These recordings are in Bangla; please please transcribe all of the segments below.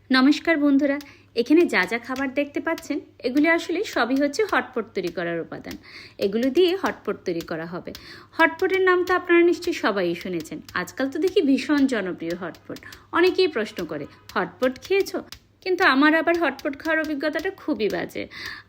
নমস্কার বন্ধুরা, এখানে যা যা খাবার দেখতে পাচ্ছেন এগুলি আসলে সবই হচ্ছে হটপট তৈরি করার উপাদান। এগুলো দিয়ে হটপট তৈরি করা হবে। হটপটের নাম তো আপনারা নিশ্চয়ই সবাই শুনেছেন। আজকাল তো দেখি ভীষণ জনপ্রিয় হটপট। অনেকেই প্রশ্ন করে হটপট খেয়েছো? কিন্তু আমার আবার হটপট খাওয়ার অভিজ্ঞতাটা খুবই বাজে।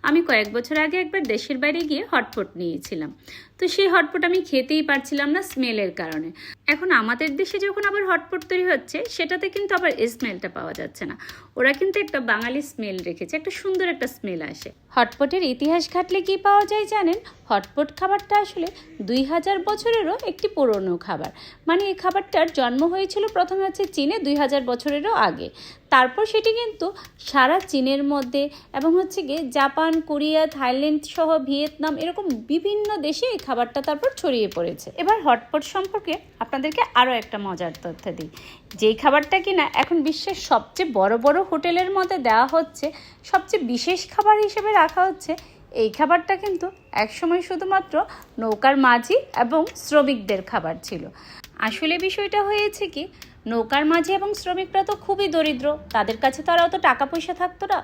আমি কয়েক বছর আগে একবার দেশের বাইরে গিয়ে হটপট নিয়েছিলাম। তো সেই হটপট আমি খেতেই পারছিলাম না স্মেলের কারণে। এখন আমাদের দেশে যখন আবার হটপট তৈরি হচ্ছে সেটাতে কিন্তু আবার স্মেলটা পাওয়া যাচ্ছে না। ওরা কিন্তু একটা বাঙালি স্মেল রেখেছে, একটা সুন্দর একটা স্মেল আসে। হটপটের ইতিহাস ঘাটলে কি পাওয়া যায় জানেন? হটপট খাবারটা আসলে 2000 বছরেরও একটি পুরনো খাবার। মানে এই খাবারটার জন্ম হয়েছিল প্রথমে হচ্ছে চীনে 2000 বছরেরও আগে। তারপর সেটি কিন্তু সারা চীনের মধ্যে এবং হচ্ছে গিয়ে জাপান, কোরিয়া, থাইল্যান্ড সহ ভিয়েতনাম এরকম বিভিন্ন দেশে এই খাবারটা তারপর ছড়িয়ে পড়েছে। এবার হটপট সম্পর্কে আপনাদেরকে আরও একটা মজার তথ্য দিই। যেই খাবারটা কিনা এখন বিশ্বের সবচেয়ে বড় বড় হোটেলের মধ্যে দেওয়া হচ্ছে, সবচেয়ে বিশেষ খাবার হিসেবে রাখা হচ্ছে, এই খাবারটা কিন্তু একসময় শুধুমাত্র নৌকার মাঝি এবং শ্রমিকদের খাবার ছিল। আসলে বিষয়টা হয়েছে কি, নৌকার মাঝি এবং শ্রমিকরা তো খুবই দরিদ্র, তাদের কাছে তো আর অত টাকা পয়সা থাকতো না।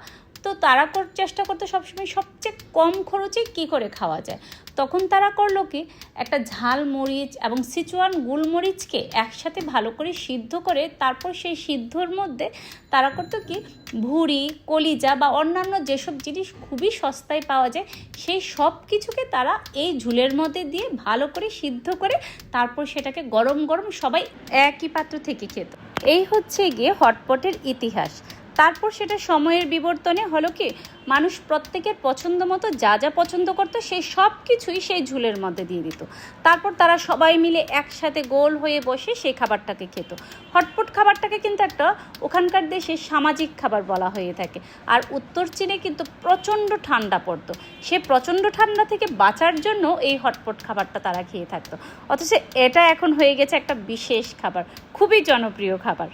তো তারা চেষ্টা করতো সবসময় সবচেয়ে কম খরচে কী করে খাওয়া যায়। তখন তারা করলো কি, একটা ঝাল মরিচ এবং সিচুয়ান গোলমরিচকে একসাথে ভালো করে সিদ্ধ করে তারপর সেই সিদ্ধর মধ্যে তারা করতো কি, ভুঁড়ি, কলিজা বা অন্যান্য যেসব জিনিস খুবই সস্তায় পাওয়া যায় সেই সব কিছুকে তারা এই ঝুলের মধ্যে দিয়ে ভালো করে সিদ্ধ করে তারপর সেটাকে গরম গরম সবাই একই পাত্র থেকে খেত। এই হচ্ছে গিয়ে হটপটের ইতিহাস। তারপর সেটা সময়ের বিবর্তনে হলো কি, মানুষ প্রত্যেকের পছন্দ মতো যা যা পছন্দ করতো সেই সব কিছুই সেই ঝুলের মধ্যে দিয়ে দিত। তারপর তারা সবাই মিলে একসাথে গোল হয়ে বসে সেই খাবারটাকে খেত। হটপট খাবারটাকে কিন্তু একটা ওখানকার দেশে সামাজিক খাবার বলা হয়ে থাকে। আর উত্তর চীনে কিন্তু প্রচণ্ড ঠান্ডা পড়তো, সে প্রচণ্ড ঠান্ডা থেকে বাঁচার জন্য এই হটপট খাবারটা তারা খেয়ে থাকতো। অথচ এটা এখন হয়ে গেছে একটা বিশেষ খাবার, খুবই জনপ্রিয় খাবার।